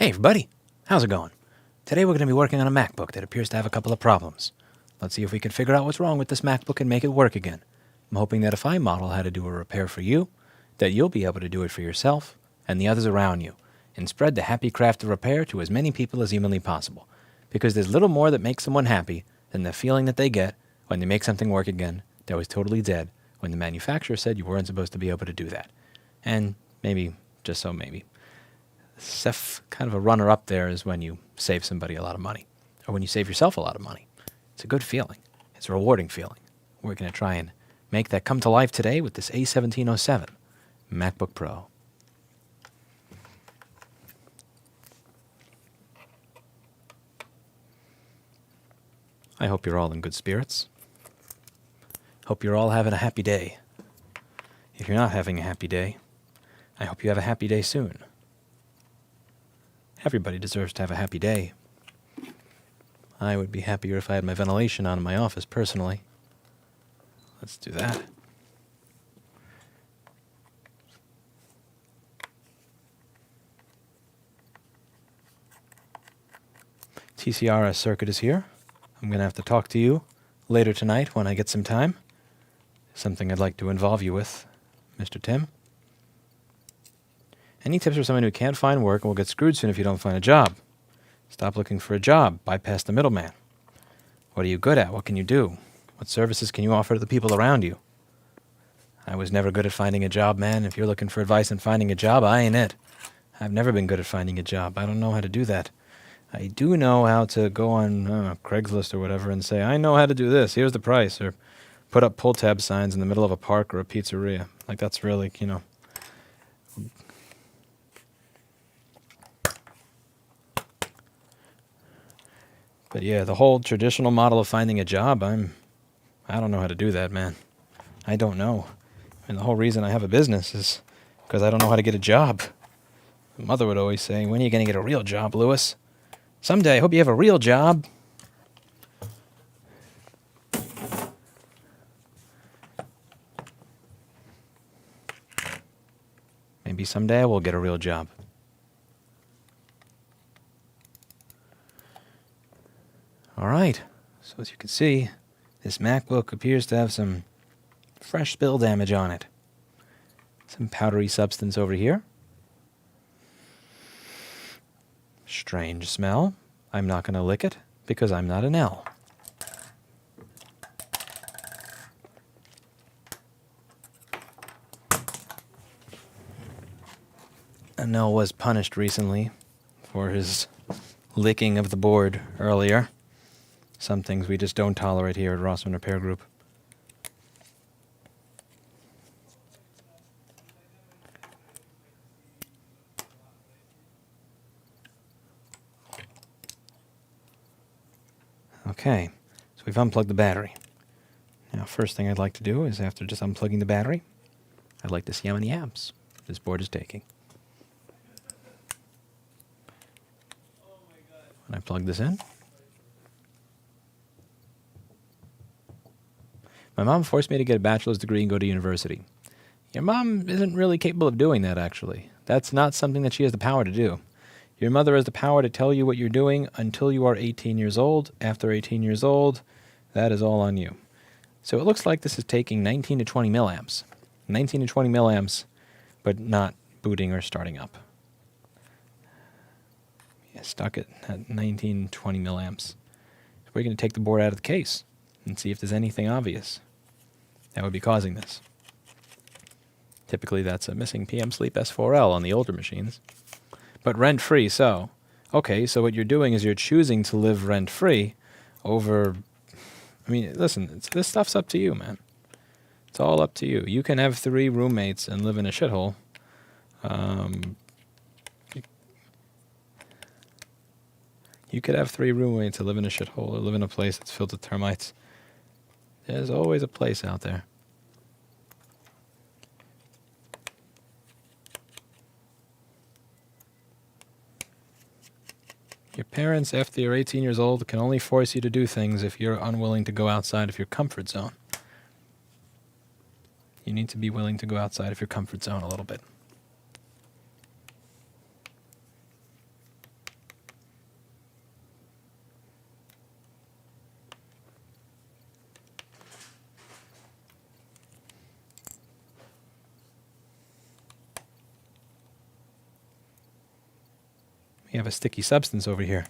Hey everybody, how's it going? Today we're going to be working on a MacBook that appears to have a couple of problems. Let's see if we can figure out what's wrong with this MacBook and make it work again. I'm hoping that if I model how to do a repair for you, that you'll be able to do it for yourself and the others around you, and spread the happy craft of repair to as many people as humanly possible. Because there's little more that makes someone happy than the feeling that they get when they make something work again that was totally dead when the manufacturer said you weren't supposed to be able to do that. And maybe, just so maybe, kind of a runner-up there is when you save somebody a lot of money, or when you save yourself a lot of money. It's a good feeling. It's a rewarding feeling. We're going to try and make that come to life today with this A1707 MacBook Pro. I hope you're all in good spirits. Hope you're all having a happy day. If you're not having a happy day, I hope you have a happy day soon. Everybody deserves to have a happy day. I would be happier if I had my ventilation on in my office, personally. Let's do that. TCRS circuit is here. I'm going to have to talk to you later tonight when I get some time. Something I'd like to involve you with, Mr. Tim. Any tips for someone who can't find work and will get screwed soon if you don't find a job? Stop looking for a job. Bypass the middleman. What are you good at? What can you do? What services can you offer to the people around you? I was never good at finding a job, man. If you're looking for advice on finding a job, I ain't it. I've never been good at finding a job. I don't know how to do that. I do know how to go on Craigslist or whatever and say, I know how to do this. Here's the price. Or put up pull tab signs in the middle of a park or a pizzeria. Like, that's really, But yeah, the whole traditional model of finding a job, I don't know how to do that, man. I don't know. And the whole reason I have a business is because I don't know how to get a job. My mother would always say, when are you going to get a real job, Lewis? Someday, I hope you have a real job. Maybe someday I will get a real job. All right, so as you can see, this MacBook appears to have some fresh spill damage on it. Some powdery substance over here. Strange smell. I'm not going to lick it because I'm not an L. An L was punished recently for his licking of the board earlier. Some things we just don't tolerate here at Rossmann Repair Group. Okay, so we've unplugged the battery. Now, first thing I'd like to do is, after just unplugging the battery, I'd like to see how many amps this board is taking. When I plug this in, my mom forced me to get a bachelor's degree and go to university. Your mom isn't really capable of doing that, actually. That's not something that she has the power to do. Your mother has the power to tell you what you're doing until you are 18 years old. After 18 years old, that is all on you. So it looks like this is taking 19 to 20 milliamps. 19 to 20 milliamps, but not booting or starting up. Yeah, stuck it at 19, 20 milliamps. We're going to take the board out of the case and see if there's anything obvious that would be causing this. Typically that's a missing PM Sleep S4L on the older machines. But rent-free, so. Okay, so what you're doing is you're choosing to live rent-free over... I mean, listen, this stuff's up to you, man. It's all up to you. You can have 3 roommates and live in a shithole. You could have 3 roommates and live in a shithole or live in a place that's filled with termites. There's always a place out there. Your parents, after you're 18 years old, can only force you to do things if you're unwilling to go outside of your comfort zone. You need to be willing to go outside of your comfort zone a little bit. We have a sticky substance over here.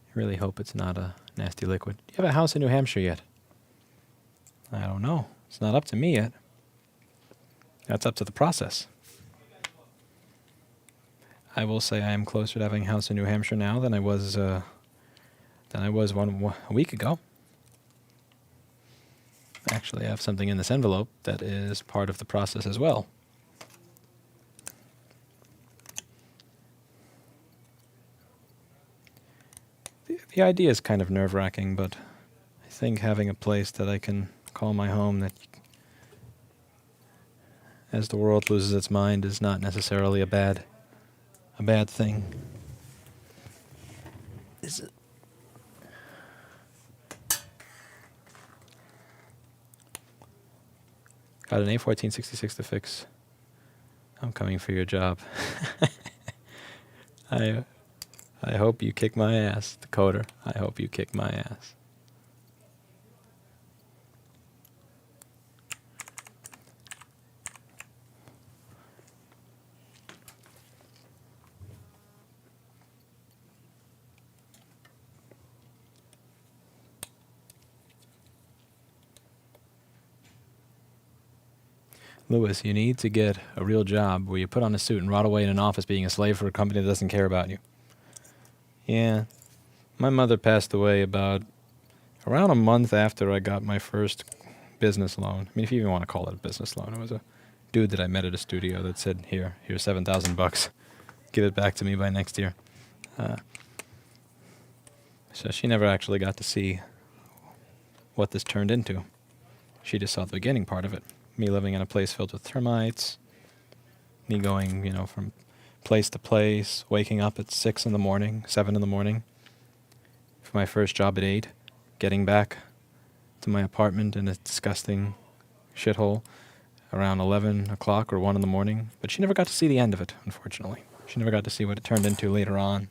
I really hope it's not a nasty liquid. Do you have a house in New Hampshire yet? I don't know. It's not up to me yet. That's up to the process. I will say I am closer to having a house in New Hampshire now than I was a week ago. Actually, I have something in this envelope that is part of the process as well. The idea is kind of nerve-wracking, but I think having a place that I can call my home that, as the world loses its mind, is not necessarily a bad thing. Is it? Got an A1466 to fix. I'm coming for your job. I hope you kick my ass, the coder. I hope you kick my ass. Lewis, you need to get a real job where you put on a suit and rot away in an office being a slave for a company that doesn't care about you. Yeah. My mother passed away about around a month after I got my first business loan. I mean, if you even want to call it a business loan. It was a dude that I met at a studio that said, here's $7,000. Give it back to me by next year. So she never actually got to see what this turned into. She just saw the beginning part of it. Me living in a place filled with termites, me going, from place to place, waking up at 6 in the morning, 7 in the morning, for my first job at 8, getting back to my apartment in a disgusting shithole around 11 o'clock or 1 in the morning. But she never got to see the end of it, unfortunately. She never got to see what it turned into later on.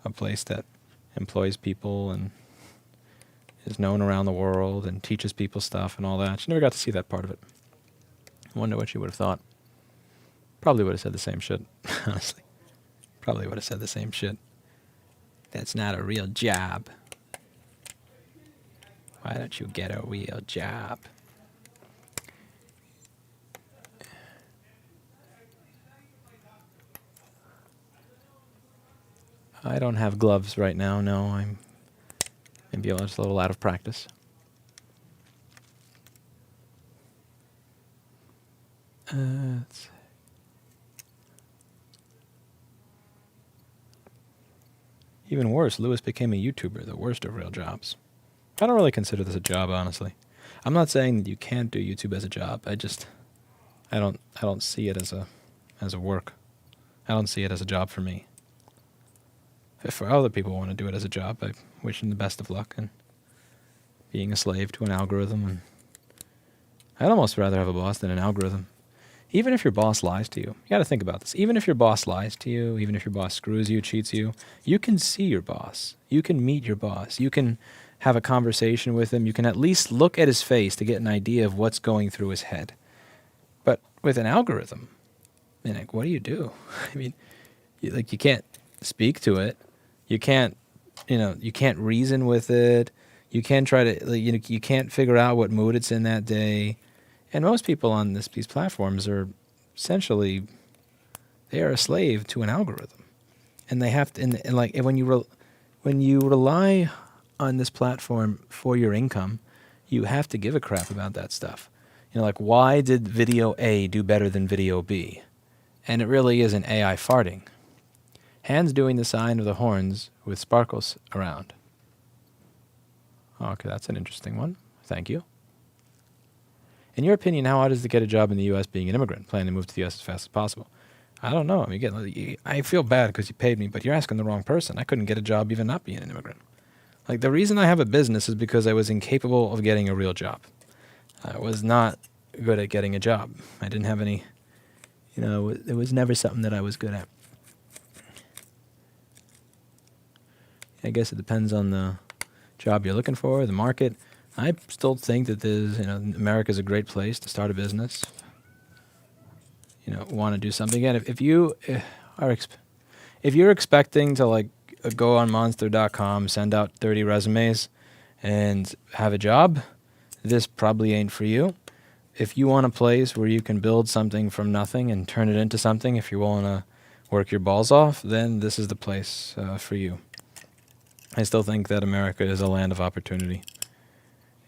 A place that employs people and is known around the world and teaches people stuff and all that. She never got to see that part of it. I wonder what she would have thought. Probably would have said the same shit, honestly. Probably would have said the same shit. That's not a real job. Why don't you get a real job? I don't have gloves right now, no. I'm maybe just a little out of practice. Even worse, Lewis became a YouTuber, the worst of real jobs. I don't really consider this a job, honestly. I'm not saying that you can't do YouTube as a job. I don't see it as a work. I don't see it as a job for me. If for other people want to do it as a job, I wish them the best of luck in being a slave to an algorithm. And I'd almost rather have a boss than an algorithm. Even if your boss lies to you, you got to think about this. Even if your boss lies to you, even if your boss screws you, cheats you, you can see your boss. You can meet your boss. You can have a conversation with him. You can at least look at his face to get an idea of what's going through his head. But with an algorithm, what do you do? I mean, you can't speak to it. You can't reason with it. You can't try to, you can't figure out what mood it's in that day. And most people on these platforms are essentially, they are a slave to an algorithm. And they have to, and when you rely on this platform for your income, you have to give a crap about that stuff. Why did video A do better than video B? And it really isn't AI farting. Hands doing the sign of the horns with sparkles around. Okay, that's an interesting one. Thank you. In your opinion, how hard is it to get a job in the U.S. being an immigrant, planning to move to the U.S. as fast as possible? I don't know. I mean, again, I feel bad because you paid me, but you're asking the wrong person. I couldn't get a job even not being an immigrant. The reason I have a business is because I was incapable of getting a real job. I was not good at getting a job. I didn't have any, it was never something that I was good at. I guess it depends on the job you're looking for, the market. I still think that America's a great place to start a business. Want to do something. Again, if you are if you're expecting to like go on monster.com, send out 30 resumes, and have a job, this probably ain't for you. If you want a place where you can build something from nothing and turn it into something, if you're willing to work your balls off, then this is the place for you. I still think that America is a land of opportunity.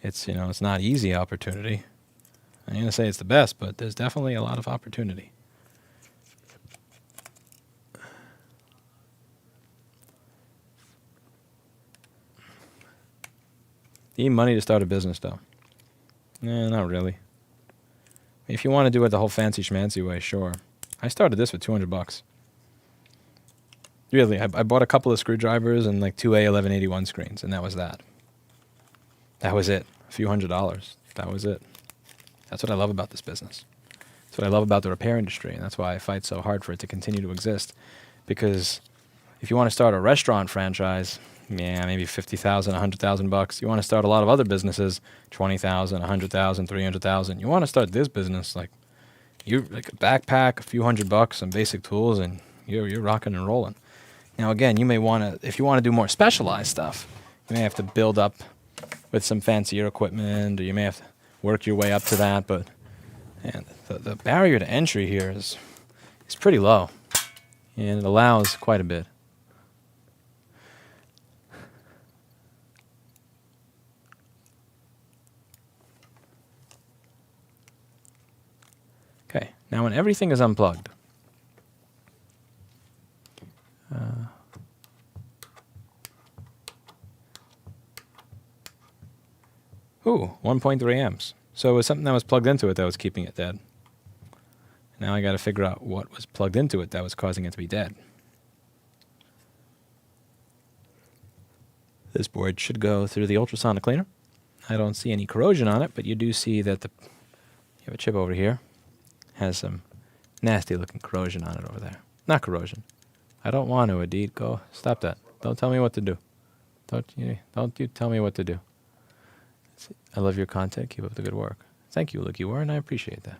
It's, you know, it's not easy opportunity. I'm going to say it's the best, but there's definitely a lot of opportunity. You need money to start a business, though. Not really. If you want to do it the whole fancy schmancy way, sure. I started this with $200. Really, I bought a couple of screwdrivers and like two A1181 screens, and that was that. That was it. A few $100s. That was it. That's what I love about this business. That's what I love about the repair industry, and that's why I fight so hard for it to continue to exist. Because if you want to start a restaurant franchise, yeah, maybe $50,000, $100,000. You want to start a lot of other businesses, $20,000, $100,000, $300,000. You want to start this business, like you like a backpack, a few $100, some basic tools, and you're rocking and rolling. Now again, you may want to, if you want to do more specialized stuff, you may have to build up with some fancier equipment, or you may have to work your way up to that. But man, the barrier to entry here is pretty low, and it allows quite a bit. Okay, now when everything is unplugged, 1.3 amps. So it was something that was plugged into it that was keeping it dead. Now I got to figure out what was plugged into it that was causing it to be dead. This board should go through the ultrasonic cleaner. I don't see any corrosion on it, but you do see that you have a chip over here. Has some nasty looking corrosion on it over there. Not corrosion. I don't want to, Adid. Go. Stop that. Don't tell me what to do. Don't you tell me what to do. I love your content. Keep up the good work. Thank you, Lucky Warren. I appreciate that.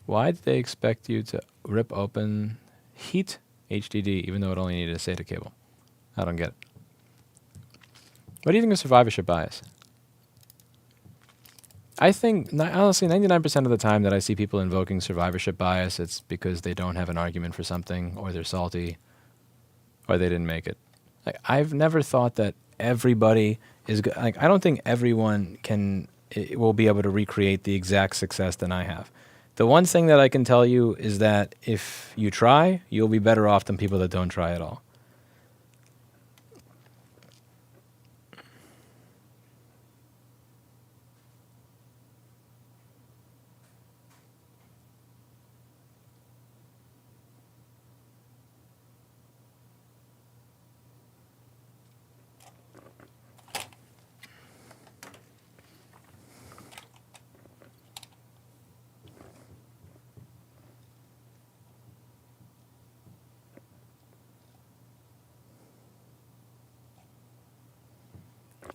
Why did they expect you to rip open heat HDD even though it only needed a SATA cable? I don't get it. What do you think of survivorship bias? I think, honestly, 99% of the time that I see people invoking survivorship bias, it's because they don't have an argument for something, or they're salty, or they didn't make it. Like, I've never thought that everybody is like, I don't think everyone will be able to recreate the exact success that I have. The one thing that I can tell you is that if you try, you'll be better off than people that don't try at all.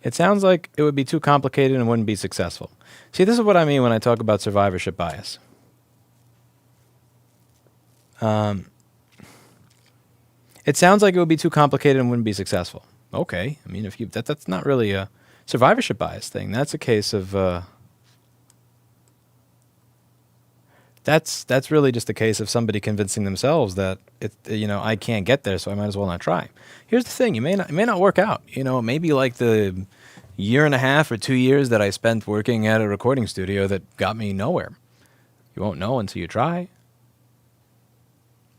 It sounds like it would be too complicated and wouldn't be successful. See, this is what I mean when I talk about survivorship bias. It sounds like it would be too complicated and wouldn't be successful. Okay, I mean, if that's not really a survivorship bias thing. That's a case of that's really just a case of somebody convincing themselves that I can't get there, so I might as well not try. Here's the thing: it may not work out. Maybe like the year and a half or 2 years that I spent working at a recording studio that got me nowhere. You won't know until you try.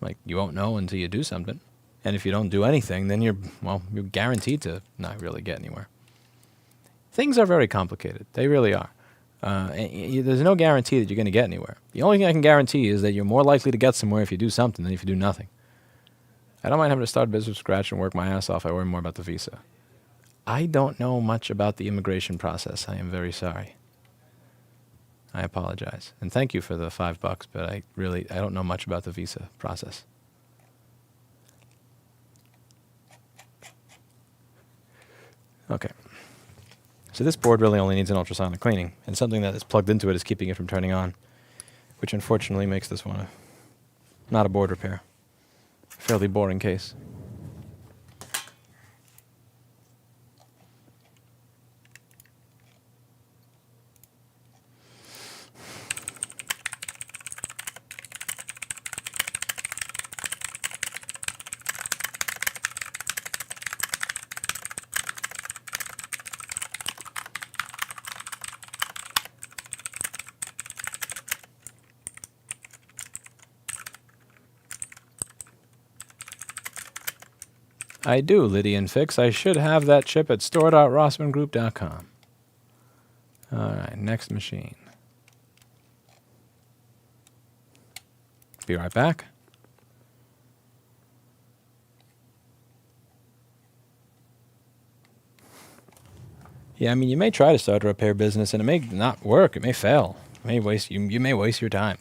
Like, you won't know until you do something. And if you don't do anything, then you're guaranteed to not really get anywhere. Things are very complicated. They really are. There's no guarantee that you're going to get anywhere. The only thing I can guarantee is that you're more likely to get somewhere if you do something than if you do nothing. I don't mind having to start a business from scratch and work my ass off. I worry more about the visa. I don't know much about the immigration process. I am very sorry. I apologize. And thank you for the $5, but I don't know much about the visa process. Okay. So this board really only needs an ultrasonic cleaning, and something that is plugged into it is keeping it from turning on, which unfortunately makes this one not a board repair. Fairly boring case. I do, Lydian Fix. I should have that chip at store.rossmanngroup.com. All right, next machine. Be right back. Yeah, I mean, you may try to start a repair business, and it may not work. It may fail. It may waste you may waste your time.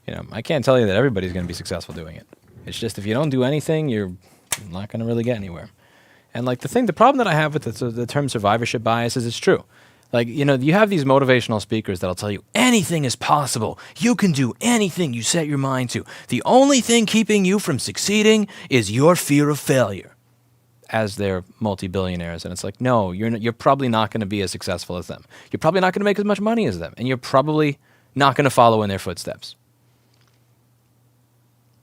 You know, I can't tell you that everybody's going to be successful doing it. It's just if you don't do anything, you're not going to really get anywhere. And like the problem that I have with the term survivorship bias is it's true. Like, you know, you have these motivational speakers that'll tell you anything is possible. You can do anything you set your mind to. The only thing keeping you from succeeding is your fear of failure. As they're multi-billionaires, and it's like, no, you're probably not going to be as successful as them. You're probably not going to make as much money as them, and you're probably not going to follow in their footsteps.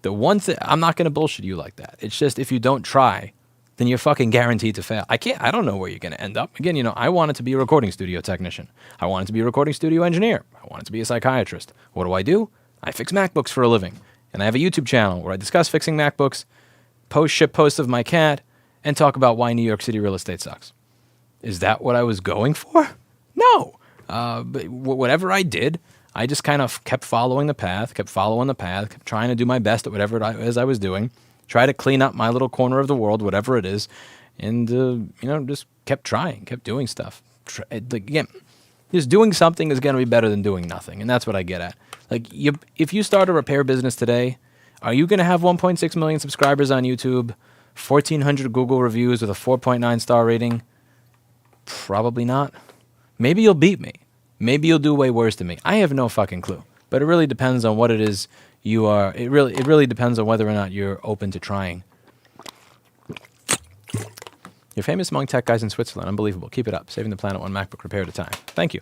The one thing, I'm not going to bullshit you like that. It's just if you don't try, then you're fucking guaranteed to fail. I don't know where you're going to end up. Again, you know, I wanted to be a recording studio technician. I wanted to be a recording studio engineer. I wanted to be a psychiatrist. What do? I fix MacBooks for a living, and I have a YouTube channel where I discuss fixing MacBooks, ship posts of my cat, and talk about why New York City real estate sucks. Is that what I was going for? No. But whatever I did, I just kind of kept following the path, kept trying to do my best at whatever it is I was doing, try to clean up my little corner of the world, whatever it is, and, you know, just kept trying, kept doing stuff. Again, just doing something is going to be better than doing nothing, and that's what I get at. Like, if you start a repair business today, are you going to have 1.6 million subscribers on YouTube, 1,400 Google reviews with a 4.9 star rating? Probably not. Maybe you'll beat me. Maybe you'll do way worse than me. I have no fucking clue. But it really depends on what it is you are. It really depends on whether or not you're open to trying. You're famous among tech guys in Switzerland. Unbelievable. Keep it up. Saving the planet one MacBook repair at a time. Thank you.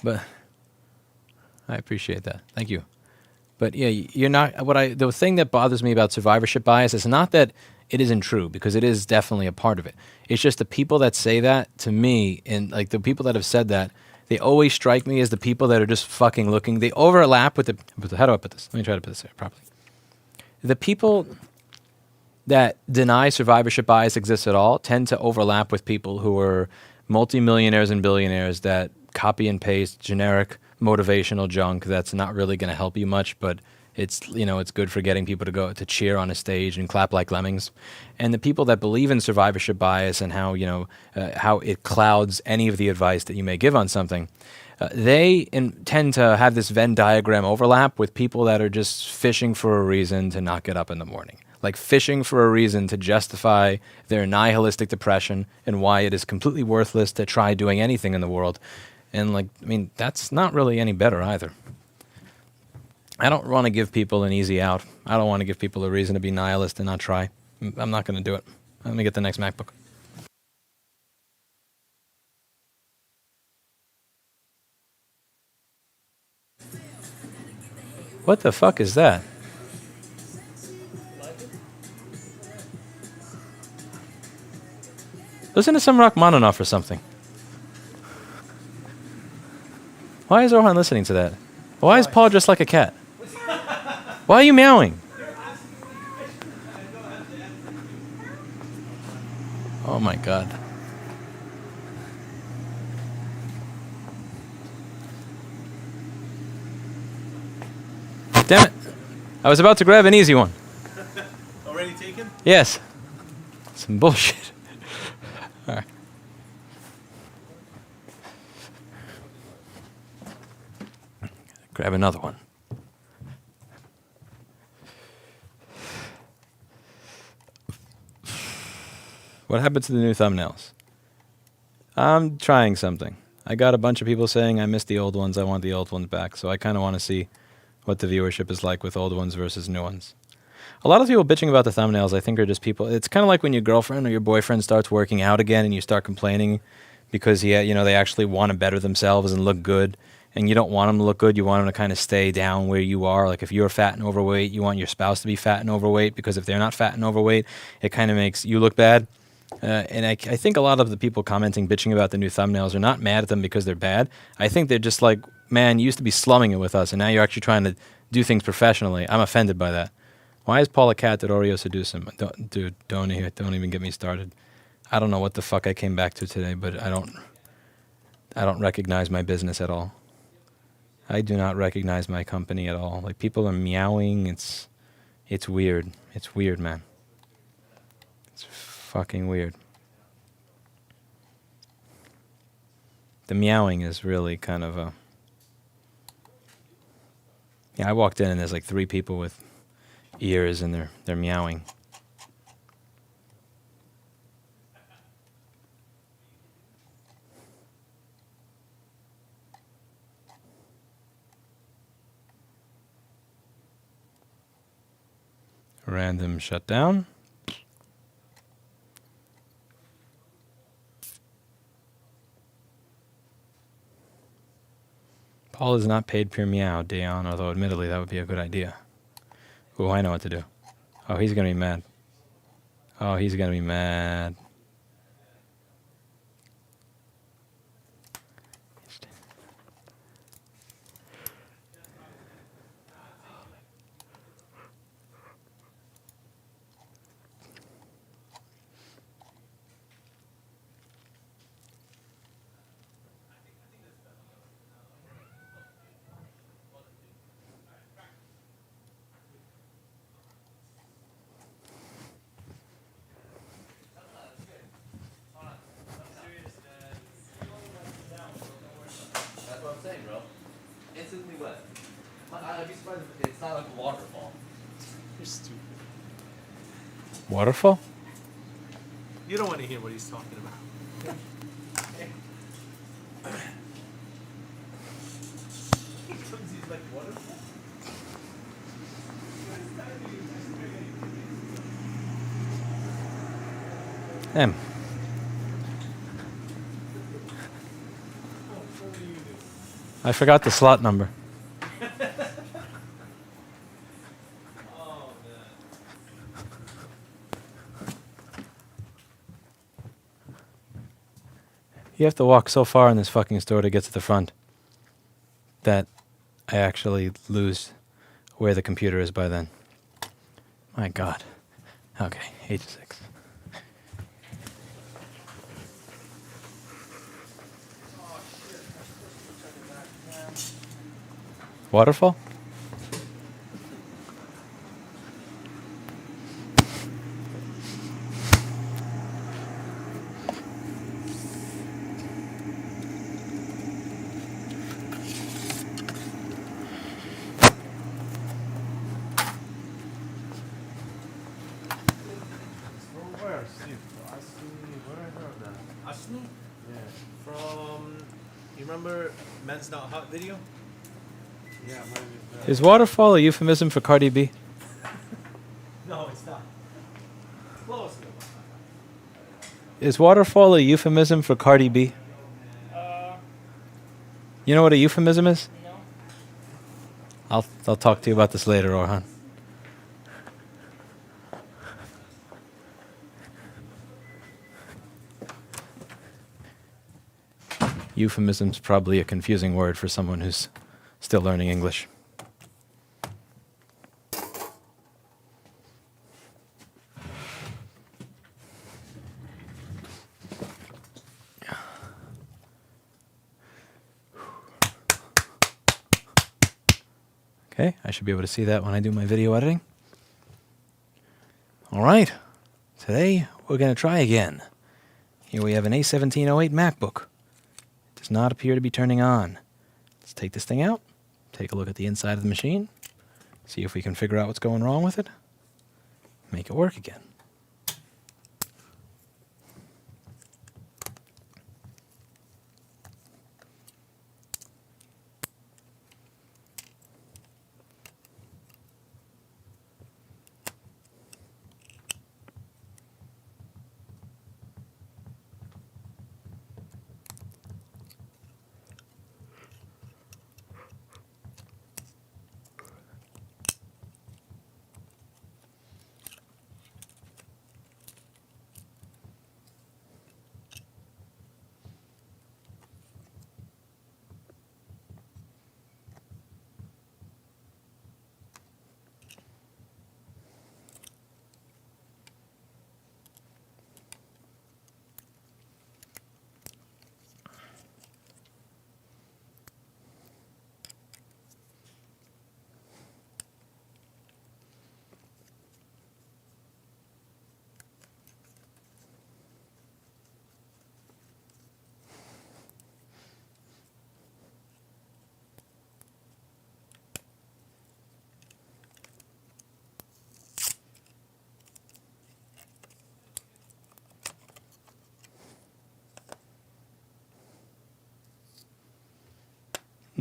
But I appreciate that. Thank you. But yeah, you're not. The thing that bothers me about survivorship bias is not that it isn't true, because it is definitely a part of it. It's just the people that say that to me, and like the people that have said that, they always strike me as the people that are just fucking looking. They overlap with the. How do I put this? Let me try to put this here properly. The people that deny survivorship bias exists at all tend to overlap with people who are multimillionaires and billionaires that copy and paste generic motivational junk that's not really going to help you much, but it's, you know, it's good for getting people to go to cheer on a stage and clap like lemmings. And the people that believe in survivorship bias and how, you know, how it clouds any of the advice that you may give on something, they tend to have this Venn diagram overlap with people that are just fishing for a reason to not get up in the morning. Like fishing for a reason to justify their nihilistic depression and why it is completely worthless to try doing anything in the world. And, like, I mean, that's not really any better either. I don't want to give people an easy out. I don't want to give people a reason to be nihilist and not try. I'm not going to do it. Let me get the next MacBook. What the fuck is that? Listen to some Rachmaninoff or something. Why is Rohan listening to that? Why is Paul dressed like a cat? Why are you meowing? Oh my god. Damn it. I was about to grab an easy one. Already taken? Yes. Some bullshit. All right. Grab another one. What happened to the new thumbnails? I'm trying something. I got a bunch of people saying I missed the old ones, I want the old ones back. So I kind of want to see what the viewership is like with old ones versus new ones. A lot of people bitching about the thumbnails, I think, are just people. It's kind of like when your girlfriend or your boyfriend starts working out again and you start complaining because they actually want to better themselves and look good. And you don't want them to look good. You want them to kind of stay down where you are. Like if you're fat and overweight, you want your spouse to be fat and overweight, because if they're not fat and overweight, it kind of makes you look bad. And I think a lot of the people commenting, bitching about the new thumbnails are not mad at them because they're bad. I think they're just like, man, you used to be slumming it with us, and now you're actually trying to do things professionally. I'm offended by that. Why is Paul a cat? Did Oreo seduce him? Dude, don't even get me started. I don't know what the fuck I came back to today, but I don't recognize my business at all. I do not recognize my company at all. Like, people are meowing. It's weird. It's weird, man. It's fucking weird. The meowing is really kind of a... Yeah, I walked in and there's like 3 people with ears and they're meowing. Random shutdown. Paul is not paid per meow, Dayon, although admittedly that would be a good idea. Oh, I know what to do. Oh, he's going to be mad. Oh, he's going to be mad. That's what I'm saying, bro. Instantly wet. I'd be surprised if it's not like a waterfall. You're stupid. Waterfall? You don't want to hear what he's talking about. He's like, waterfall? M. I forgot the slot number. Oh, man. You have to walk so far in this fucking store to get to the front that I actually lose where the computer is by then. My God. Okay, 8 to 6. Waterfall? From where, Steve? Where I heard that? Asni? Yeah. From, you remember Men's Not Hot video? Yeah, maybe. Is waterfall a euphemism for Cardi B? No, it's not. Close enough. Is waterfall a euphemism for Cardi B? You know what a euphemism is? No. I'll talk to you about this later, Orhan. Euphemism's probably a confusing word for someone who's still learning English. Okay, I should be able to see that when I do my video editing. All right, today we're going to try again. Here we have an A1708 MacBook. It does not appear to be turning on. Let's take this thing out, take a look at the inside of the machine, see if we can figure out what's going wrong with it, make it work again.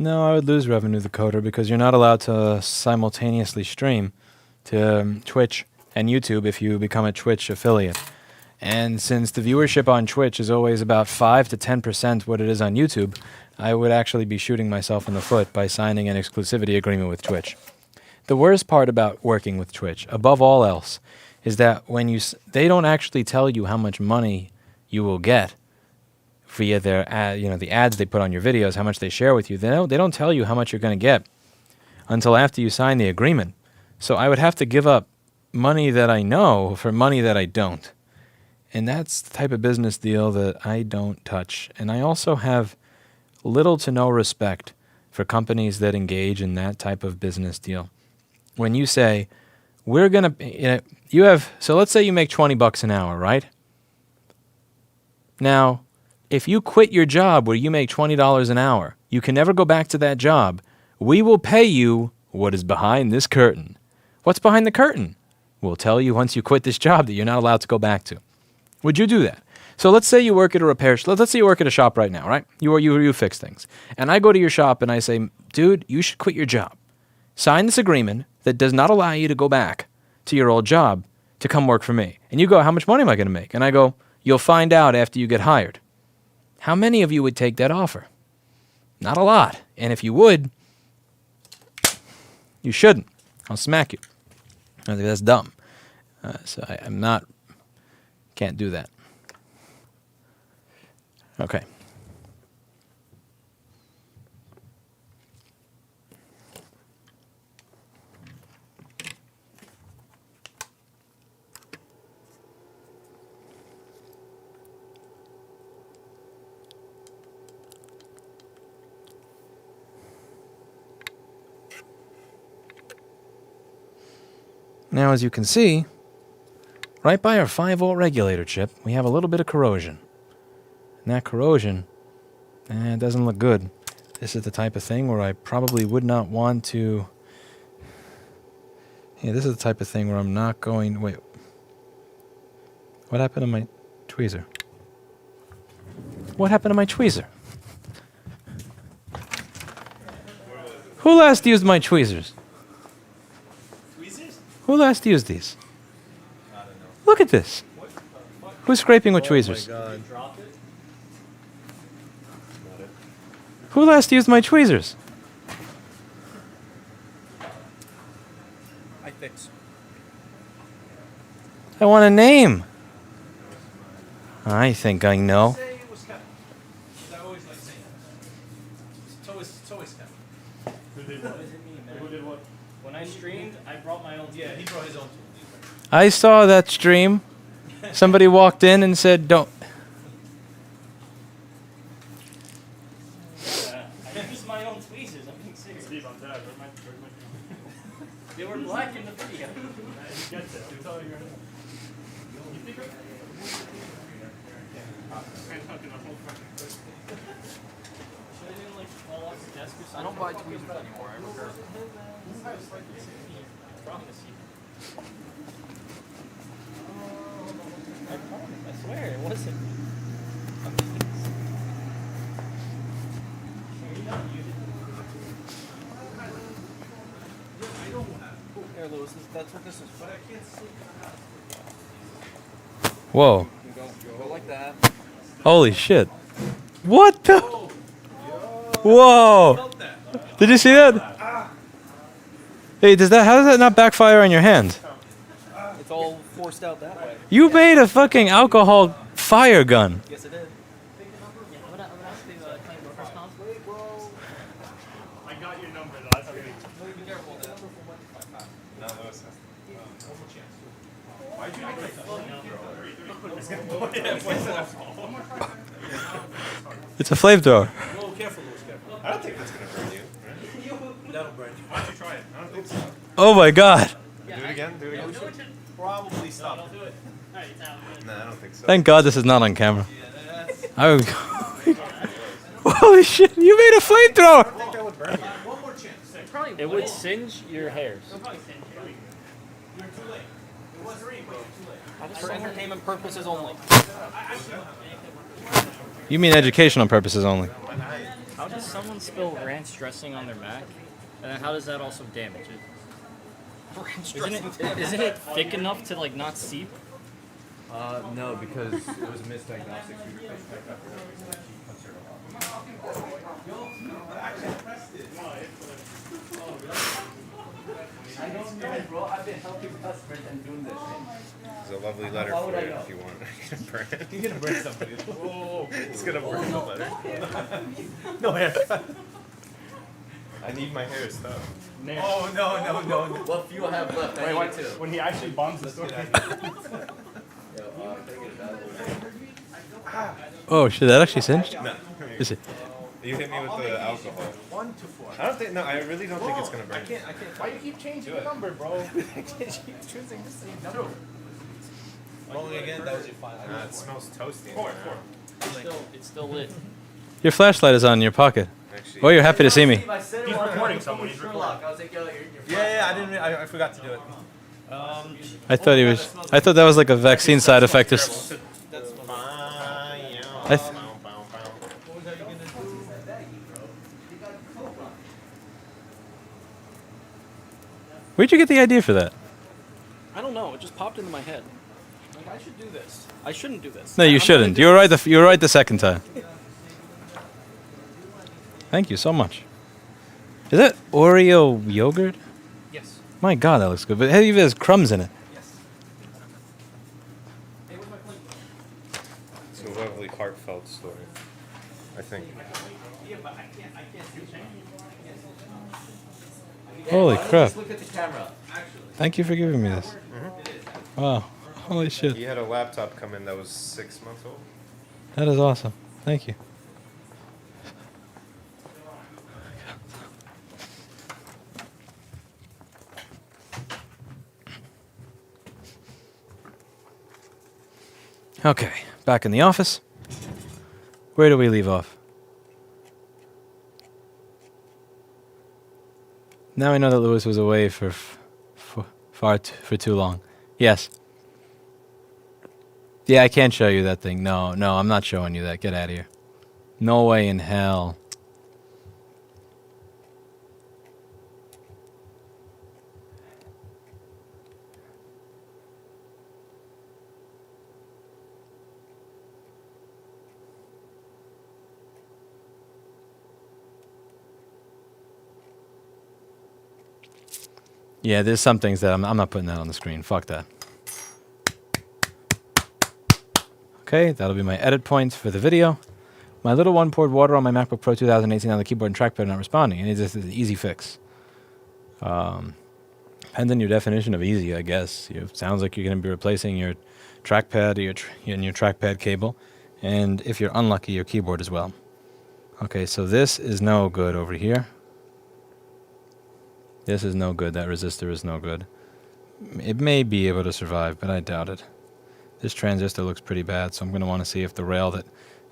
No, I would lose revenue the coder because you're not allowed to simultaneously stream to Twitch and YouTube if you become a Twitch affiliate. And since the viewership on Twitch is always about 5 to 10% what it is on YouTube, I would actually be shooting myself in the foot by signing an exclusivity agreement with Twitch. The worst part about working with Twitch, above all else, is that when they don't actually tell you how much money you will get via their the ads they put on your videos, how much they share with you. They don't tell you how much you're going to get until after you sign the agreement. So I would have to give up money that I know for money that I don't. And that's the type of business deal that I don't touch. And I also have little to no respect for companies that engage in that type of business deal. When you say, we're going to, so let's say you make $20 an hour, right? Now, if you quit your job where you make $20 an hour, you can never go back to that job. We will pay you what is behind this curtain. What's behind the curtain? We'll tell you once you quit this job that you're not allowed to go back to. Would you do that? So let's say you work at a repair shop. Let's say you work at a shop right now, right? You fix things. And I go to your shop and I say, dude, you should quit your job. Sign this agreement that does not allow you to go back to your old job to come work for me. And you go, how much money am I going to make? And I go, you'll find out after you get hired. How many of you would take that offer? Not a lot. And if you would, you shouldn't. I'll smack you. I think that's dumb. So can't do that. Okay. Now, as you can see, right by our 5-volt regulator chip, we have a little bit of corrosion. And that corrosion, doesn't look good. This is the type of thing where I probably would not want to... Yeah, this is the type of thing where I'm not going... Wait. What happened to my tweezer? What happened to my tweezer? Who last used my tweezers? Who last used these? I don't know. Look at this. Who's scraping with tweezers? Oh my God. Who last used my tweezers? I fix. I want a name. I think I know. Say it was Kevin. I always like saying that. It's always Kevin. Who did what? Who did what? When I streamed, I brought my own tool. Yeah, he brought his own tool. I saw that stream. Somebody walked in and said, don't. I used my own tweezers. I'm being serious. Steve, I'm dead. Where's my They were black in the video. You get that. I'm telling you right now. You think of... Should I do like fall off the desk or something? I don't buy tweezers anymore. I repair them. I promise you. I promise. I swear it wasn't. Here, Lewis, that's what this is. But I can't see. Whoa. You go like that. Holy shit. What the? Whoa. Did you see that? Hey, how does that not backfire on your hand? It's all forced out that way. You made a fucking alcohol fire gun. Yes, it did. I got your number, though. That's great. Be careful. No, Lewis has one more chance. Why'd you make It's a flamethrower. Whoa, careful, Lewis, careful. I don't think that's going to burn you. That'll burn you. Why don't you try it? I don't think so. Oh my god. Do it again? Do it again? Probably stop. I'll do it. Alright, it's out. No, I don't think so. Thank god this is not on camera. I would... Holy shit, you made a flamethrower! I think that would burn you. One more chance. It would singe your hairs. You're too late. It was three, but you're too late. For entertainment purposes only. You mean educational purposes only. I How does someone spill ranch dressing on their Mac? And then how does that also damage it? Isn't it thick enough to like not seep? No, because it was a misdiagnostic. We replaced my pepper. I don't know, bro. I've been helping customers and doing this thing. There's a lovely letter for you if you want. You can burn it. You're gonna burn somebody. Whoa. It's gonna burn the letter. No haircut. I need my hair stuff. Oh, no. What fuel I have left? I need it too. When he actually bombs the store. Yo, can I get that? Oh shit, that actually cinched? No. Is it? You hit me with the alcohol. 1 to 4. I don't think. No, I really don't think it's gonna burn. I can't. Why you keep changing Do the it. number, bro? I can't keep choosing the same number. Rolling again. That was your final. It smells toasty. in Four. there. It's still lit. Your flashlight is on in your pocket. Actually, Oh, you're happy to see me. I said He's it was recording a someone, he's Sherlock. I was like, yo, you're Yeah, I didn't. I forgot to do it. I thought he was. I thought that was like a vaccine side effect. Or That's I th- What was that you gonna do? Where'd you get the idea for that? I don't know. It just popped into my head. Like I should do this. I shouldn't do this. No, you shouldn't. You were right. You were right the second time. Thank you so much. Is that Oreo yogurt? Yes. My God, that looks good. But hey, there's crumbs in it. Yes. It's a lovely, heartfelt story. I think. Holy crap! Just look at the camera. Thank you for giving me this. Wow. Holy shit. He had a laptop come in that was 6 months old. That is awesome. Thank you. Okay, back in the office. Where do we leave off? Now we know that Lewis was away for too long. Yes. Yeah, I can't show you that thing. No, I'm not showing you that. Get out of here. No way in hell. Yeah, there's some things that I'm not putting that on the screen. Fuck that. Okay, that'll be my edit points for the video. My little one poured water on my MacBook Pro 2018 on the keyboard and trackpad not responding. And this is an easy fix. Depends on your definition of easy, I guess. It sounds like you're going to be replacing your trackpad and your trackpad cable. And if you're unlucky, your keyboard as well. Okay, so this is no good over here. This is no good. That resistor is no good. It may be able to survive, but I doubt it. This transistor looks pretty bad, so I'm going to want to see if the rail that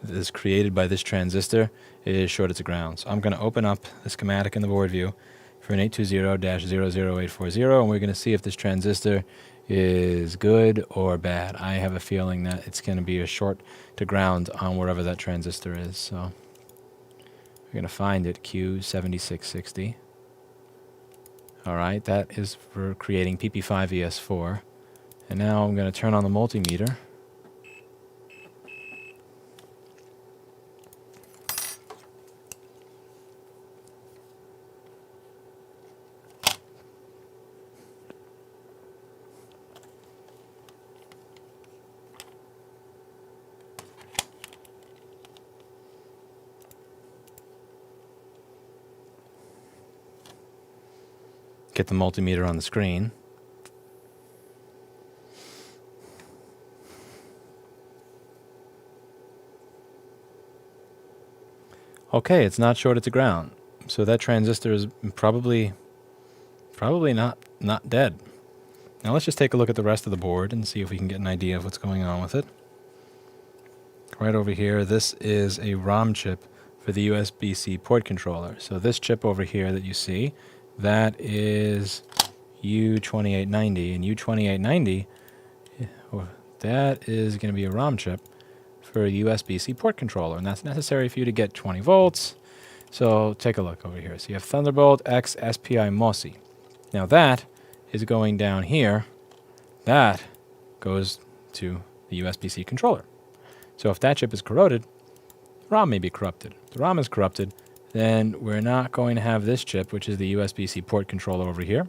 is created by this transistor is shorted to ground. So I'm going to open up the schematic in the board view for an 820-00840, and we're going to see if this transistor is good or bad. I have a feeling that it's going to be a short to ground on wherever that transistor is. So we're going to find it, Q7660. All right, that is for creating PP5ES4. And now I'm going to turn on the multimeter. Get the multimeter on the screen. Okay, it's not shorted to ground. So that transistor is probably not dead. Now let's just take a look at the rest of the board and see if we can get an idea of what's going on with it. Right over here, this is a ROM chip for the USB-C port controller. So this chip over here that you see, that is U2890, and U2890, that is going to be a ROM chip for a USB-C port controller, and that's necessary for you to get 20 volts, So take a look over here. So you have Thunderbolt X SPI MOSI. Now that is going down here. That goes to the USB-C controller. So if that chip is corroded, the ROM may be corrupted. If the ROM is corrupted, then we're not going to have this chip, which is the USB-C port controller over here.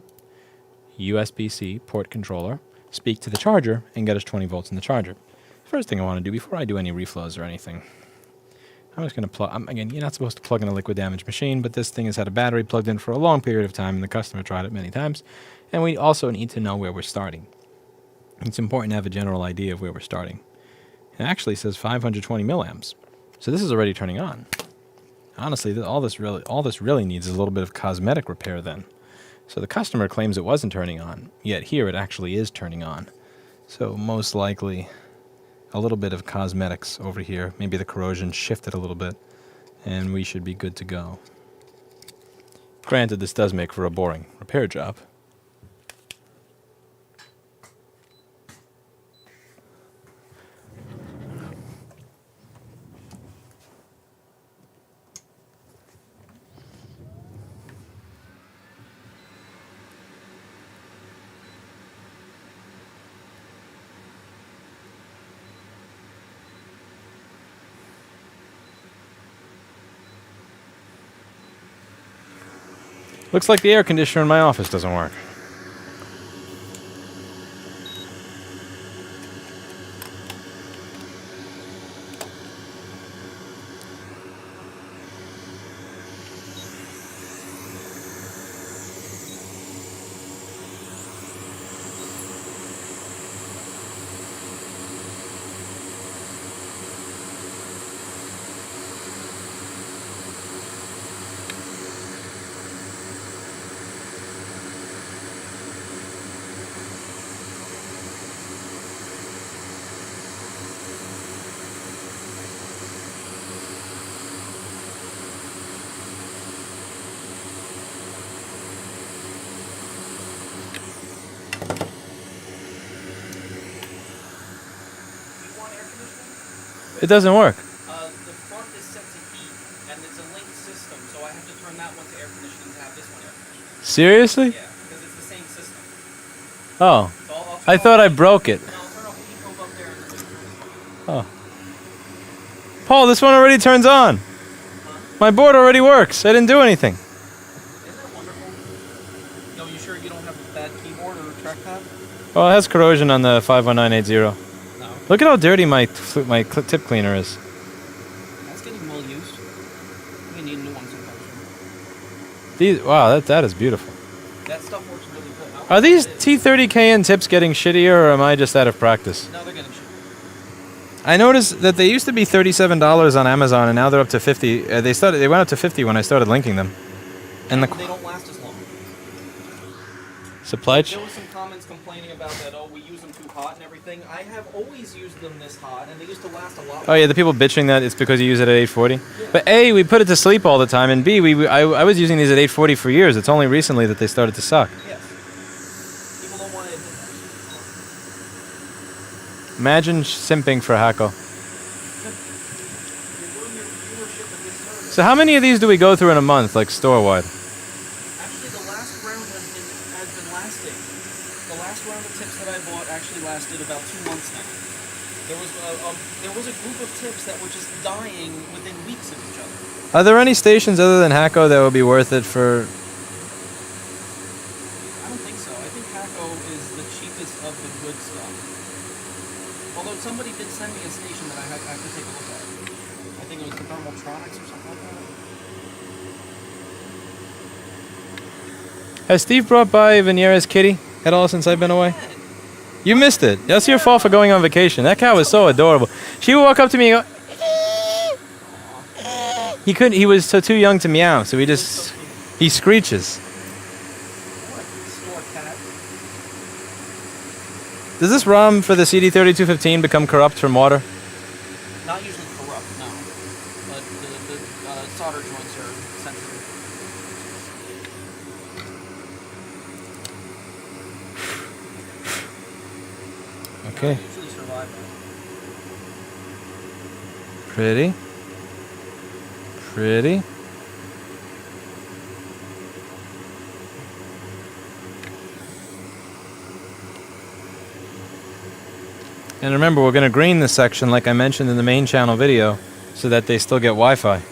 USB-C port controller, speak to the charger, and get us 20 volts in the charger. First thing I want to do before I do any reflows or anything, I'm just going to plug, again, you're not supposed to plug in a liquid damaged machine, but this thing has had a battery plugged in for a long period of time, and the customer tried it many times. And we also need to know where we're starting. It's important to have a general idea of where we're starting. It actually says 520 milliamps. So this is already turning on. Honestly, all this really needs is a little bit of cosmetic repair then. So the customer claims it wasn't turning on, yet here it actually is turning on. So most likely a little bit of cosmetics over here. Maybe the corrosion shifted a little bit, and we should be good to go. Granted, this does make for a boring repair job. Looks like the air conditioner in my office doesn't work. It doesn't work. The front is set to heat, and it's a linked system, so I have to turn that one to air conditioning to have this one air conditioning. Seriously? Yeah, because it's the same system. Oh. So I'll I thought I broke it. No, I'll turn off the heat pump up there and then turn it on. Oh. Paul, this one already turns on. My board already works. I didn't do anything. Isn't that wonderful? No, you sure you don't have a bad keyboard or trackpad? Well, it has corrosion on the 51980. No. Look at how dirty my tip cleaner is. That's getting well used. We need a new one sometime. Wow, that is beautiful. That stuff works really good. Are these T30KN tips getting shittier, or am I just out of practice? No, they're getting shit. I noticed that they used to be $37 on Amazon, and now they're up to $50. They went up to $50 when I started linking them. And They don't last as long. supply There was some comments complaining about that, oh, we use them too hot and everything. I have always used them this hot, and they used to last a lot. Oh yeah, the people bitching that it's because you use it at 840. Yeah. But A, we put it to sleep all the time, and B, I was using these at 840 for years. It's only recently that they started to suck. Yes. People don't want to admit that. Imagine simping for HAKKO. You're doing your viewership a disservice. So how many of these do we go through in a month, like store-wide? Actually, the last round has been lasting. The last round of tips that I bought actually lasted about 2 months now. There was a group of tips that were just dying within weeks of each other. Are there any stations other than HAKKO that would be worth it for? I don't think so. I think HAKKO is the cheapest of the good stuff. Although somebody did send me a station that I have to take a look at. I think it was Thermaltronics or something like that. Has Steve brought by Veneera's kitty at all since I've been away? You missed it. That's your fault for going on vacation. That cat was so adorable. She would walk up to me and go. He couldn't. He was too young to meow, so he screeches. Store cat. Does this ROM for the CD3215 become corrupt from water? Not usually corrupt, no. But the solder joints are sensitive. Okay. Usually survive that. Pretty. And remember, we're going to green this section like I mentioned in the main channel video so that they still get Wi-Fi.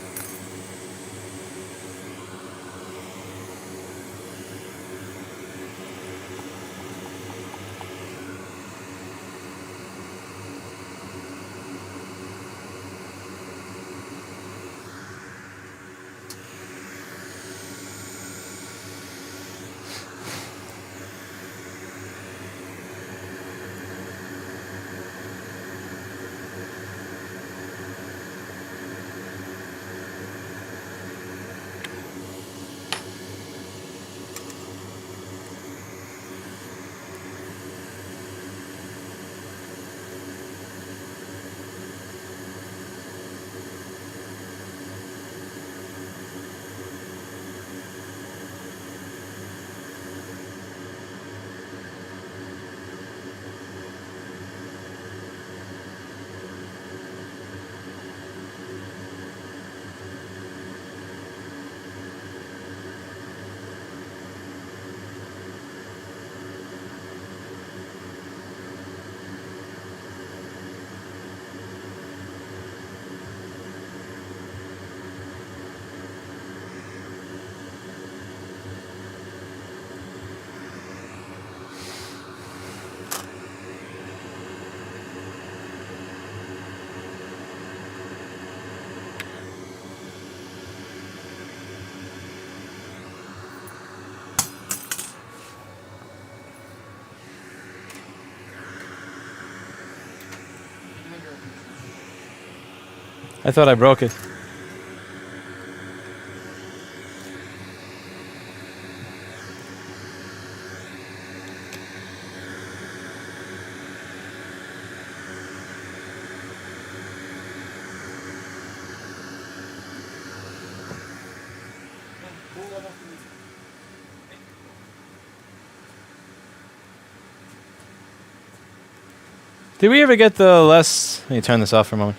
I thought I broke it. Did we ever get the less... Let me turn this off for a moment.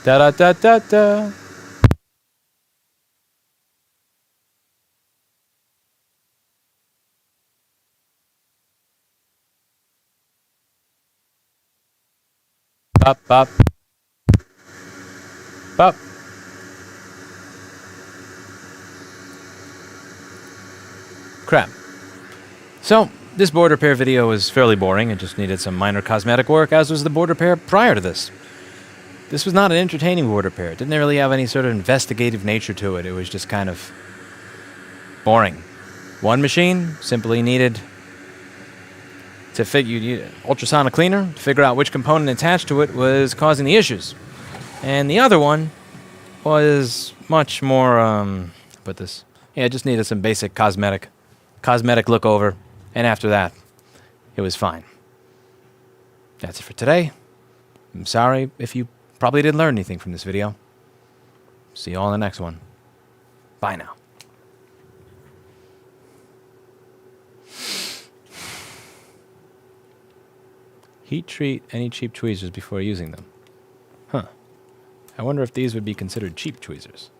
Da da da da da. Bop bop. Bop. Crap. So, this board repair video was fairly boring. It just needed some minor cosmetic work, as was the board repair prior to this. This was not an entertaining board repair. It didn't really have any sort of investigative nature to it. It was just kind of boring. One machine simply needed to fit ultrasonic cleaner to figure out which component attached to it was causing the issues. And the other one was much more, it just needed some basic cosmetic look over, and after that, it was fine. That's it for today. I'm sorry if you probably didn't learn anything from this video. See you all in the next one. Bye now. Heat treat any cheap tweezers before using them. Huh. I wonder if these would be considered cheap tweezers.